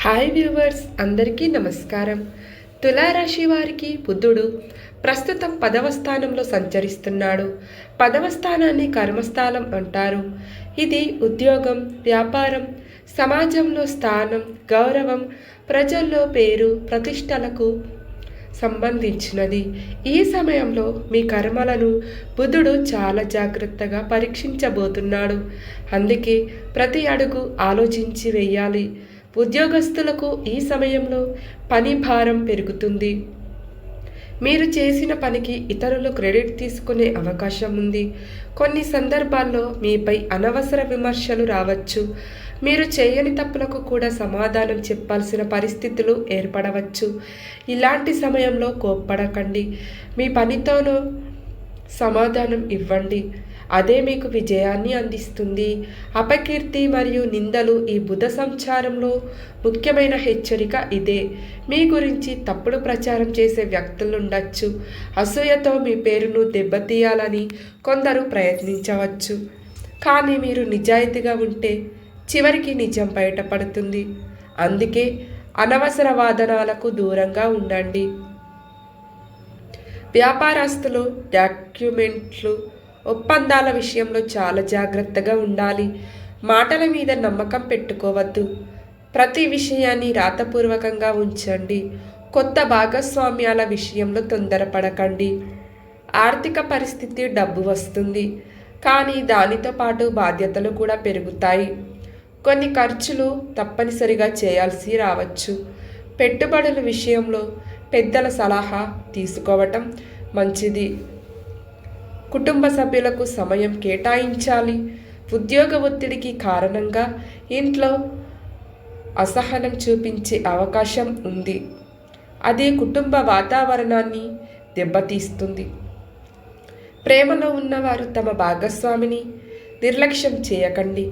Hi viewers, అందరికీ నమస్కారం. తులారాశి వారికి బుధుడు ప్రస్తుతం 10వ స్థానంలో సంచరిస్తున్నాడు. 10వ స్థానాన్ని కర్మస్థానం అంటారు. ఇది ఉద్యోగం, వ్యాపారం, సమాజంలో స్థానం, గౌరవం, ప్రజల్లో పేరు, ప్రతిష్టలకు సంబంధించినది. ఈ సమయంలో మీ కర్మలను బుధుడు చాలా జాగ్రత్తగా పరీక్షించబోతున్నాడు. అందుకే ప్రతి అడుగు ఆలోచించి వేయాలి. ఉద్యోగస్తులకు ఈ సమయంలో పని భారం పెరుగుతుంది. మీరు చేసిన పనికి ఇతరులు క్రెడిట్ తీసుకునే అవకాశం ఉంది. కొన్ని సందర్భాల్లో మీపై అనవసర విమర్శలు రావచ్చు. మీరు చేయని తప్పులకు కూడా సమాధానం చెప్పాల్సిన పరిస్థితులు ఏర్పడవచ్చు. ఇలాంటి సమయంలో కోప్పడకండి. మీ పనితోనూ సమాధానం ఇవ్వండి. అదే మీకు విజయాన్ని అందిస్తుంది. అపకీర్తి మరియు నిందలు ఈ బుధ సంచారంలో ముఖ్యమైన హెచ్చరిక ఇదే. మీ గురించి తప్పుడు ప్రచారం చేసే వ్యక్తులు ఉండొచ్చు. అసూయతో మీ పేరును దెబ్బతీయాలని కొందరు ప్రయత్నించవచ్చు. కానీ మీరు నిజాయితీగా ఉంటే చివరికి నిజం బయటపడుతుంది. అందుకే అనవసర వాదనలకు దూరంగా ఉండండి. వ్యాపారస్తులు డాక్యుమెంట్లు, ఒప్పందాల విషయంలో చాలా జాగ్రత్తగా ఉండాలి. మాటల మీద నమ్మకం పెట్టుకోవద్దు. ప్రతి విషయాన్ని రాతపూర్వకంగా ఉంచండి. కొత్త భాగస్వామ్యాల విషయంలో తొందరపడకండి. ఆర్థిక పరిస్థితి డబ్బు వస్తుంది, కానీ దానితో పాటు బాధ్యతలు కూడా పెరుగుతాయి. కొన్ని ఖర్చులు తప్పనిసరిగా చేయాల్సి రావచ్చు. పెట్టుబడుల విషయంలో పెద్దల సలహా తీసుకోవటం మంచిది. కుటుంబ సభ్యులకు సమయం కేటాయించాలి. ఉద్యోగ ఒత్తిడికి కారణంగా ఇంట్లో అసహనం చూపించే అవకాశం ఉంది. అది కుటుంబ వాతావరణాన్ని దెబ్బతీస్తుంది. ప్రేమలో ఉన్నవారు తమ భాగస్వామిని నిర్లక్ష్యం చేయకండి.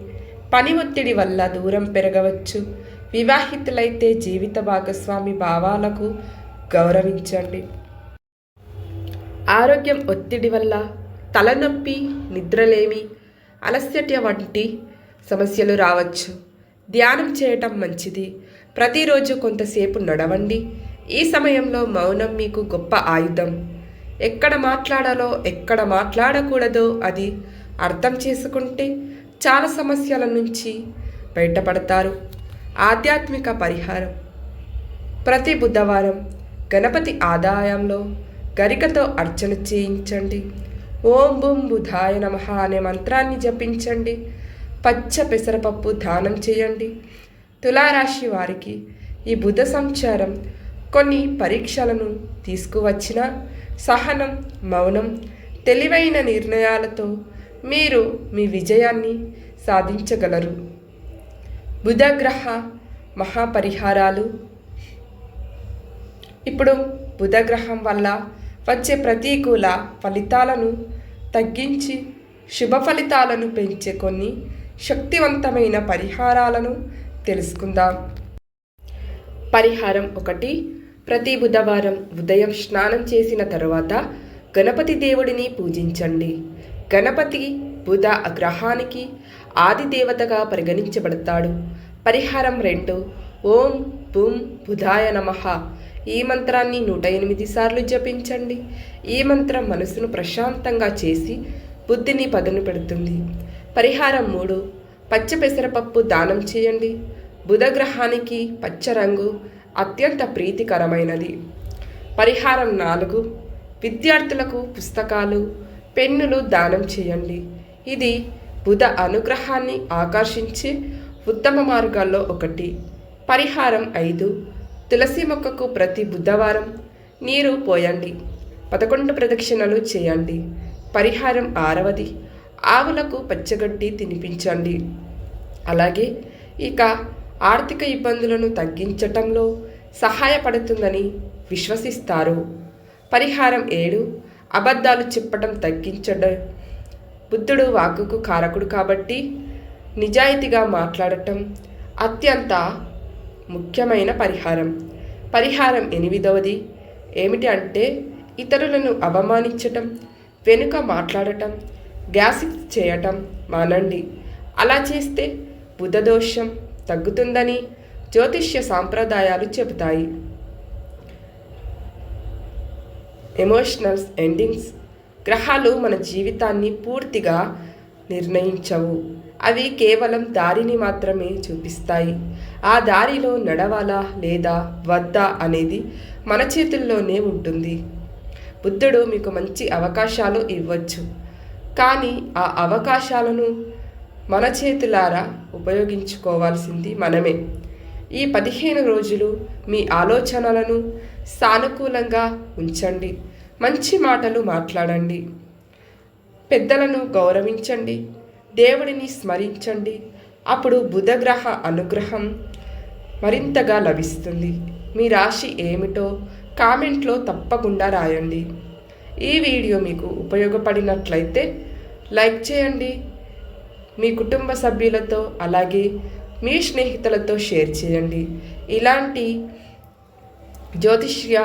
పని ఒత్తిడి వల్ల దూరం పెరగవచ్చు. వివాహితులైతే జీవిత భాగస్వామి భావాలకు గౌరవించండి. ఆరోగ్యం ఒత్తిడి వల్ల తలనొప్పి, నిద్రలేమి, అలసట వంటి సమస్యలు రావచ్చు. ధ్యానం చేయటం మంచిది. ప్రతిరోజు కొంతసేపు నడవండి. ఈ సమయంలో మౌనం మీకు గొప్ప ఆయుధం. ఎక్కడ మాట్లాడాలో, ఎక్కడ మాట్లాడకూడదో అది అర్థం చేసుకుంటే చాలా సమస్యల నుంచి బయటపడతారు. ఆధ్యాత్మిక పరిహారం: ప్రతి బుధవారం గణపతి ఆదాయంలో గరికతో అర్చన చేయించండి. ఓం బుం బుధాయ నమః అనే మంత్రాన్ని జపించండి. పచ్చ పెసరపప్పు దానం చేయండి. తులారాశి వారికి ఈ బుధ సంచారం కొన్ని పరీక్షలను తీసుకువచ్చిన సహనం, మౌనం, తెలివైన నిర్ణయాలతో మీరు మీ విజయాన్ని సాధించగలరు. బుధగ్రహ మహాపరిహారాలు. ఇప్పుడు బుధగ్రహం వల్ల వచ్చే ప్రతికూల ఫలితాలను తగ్గించి శుభ ఫలితాలను పెంచే కొన్ని శక్తివంతమైన పరిహారాలను తెలుసుకుందాం. పరిహారం 1. ప్రతి బుధవారం ఉదయం స్నానం చేసిన తరువాత గణపతి దేవుడిని పూజించండి. గణపతి బుధ గ్రహానికి ఆది దేవతగా పరిగణించబడతాడు. పరిహారం 2. ఓం బుం బుధాయ నమః ఈ మంత్రాన్ని 108 సార్లు జపించండి. ఈ మంత్రం మనసును ప్రశాంతంగా చేసి బుద్ధిని పదును పెడుతుంది. పరిహారం 3. పచ్చ పెసరపప్పు దానం చేయండి. బుధగ్రహానికి పచ్చ రంగు అత్యంత ప్రీతికరమైనది. పరిహారం 4. విద్యార్థులకు పుస్తకాలు, పెన్నులు దానం చేయండి. ఇది బుధ అనుగ్రహాన్ని ఆకర్షించే ఉత్తమ మార్గాల్లో ఒకటి. పరిహారం 5. తులసి మొక్కకు ప్రతి బుధవారం నీరు పోయండి. 11 ప్రదక్షిణలు చేయండి. పరిహారం 6. ఆవులకు పచ్చగడ్డి తినిపించండి. అలాగే ఇక ఆర్థిక ఇబ్బందులను తగ్గించటంలో సహాయపడుతుందని విశ్వసిస్తారు. పరిహారం 7. అబద్ధాలు చెప్పటం తగ్గించడం. బుద్ధుడు వాక్కుకు కారకుడు కాబట్టి నిజాయితీగా మాట్లాడటం అత్యంత ముఖ్యమైన పరిహారం. పరిహారం 8. ఏమిటి అంటే ఇతరులను అవమానించటం, వెనుక మాట్లాడటం, గ్యాసిప్ చేయటం మానండి. అలా చేస్తే బుధదోషం తగ్గుతుందని జ్యోతిష్య సాంప్రదాయాలు చెబుతాయి. Emotional endings. గ్రహాలు మన జీవితాన్ని పూర్తిగా నిర్ణయించవు. అవి కేవలం దారిని మాత్రమే చూపిస్తాయి. ఆ దారిలో నడవాలా లేదా వద్దా అనేది మన చేతుల్లోనే ఉంటుంది. బుద్ధుడు మీకు మంచి అవకాశాలు ఇవ్వచ్చు, కానీ ఆ అవకాశాలను మన చేతులారా ఉపయోగించుకోవాల్సింది మనమే. ఈ 15 రోజులు మీ ఆలోచనలను సానుకూలంగా ఉంచండి. మంచి మాటలు మాట్లాడండి. పెద్దలను గౌరవించండి. దేవుడిని స్మరించండి. అప్పుడు బుధగ్రహ అనుగ్రహం మరింతగా లభిస్తుంది. మీ రాశి ఏమిటో కామెంట్లో తప్పకుండా రాయండి. ఈ వీడియో మీకు ఉపయోగపడినట్లయితే లైక్ చేయండి. మీ కుటుంబ సభ్యులతో అలాగే మీ స్నేహితులతో షేర్ చేయండి. ఇలాంటి జ్యోతిష్య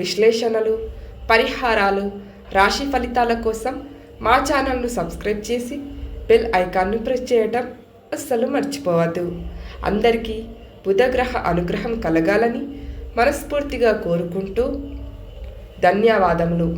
విశ్లేషణలు, పరిహారాలు, రాశి ఫలితాల కోసం మా ఛానల్ను సబ్స్క్రైబ్ చేసి బెల్ ఐకాన్ను ప్రెస్ చేయడం అస్సలు మర్చిపోవద్దు. అందరికీ బుధగ్రహ అనుగ్రహం కలగాలని మనస్ఫూర్తిగా కోరుకుంటూ ధన్యవాదములు.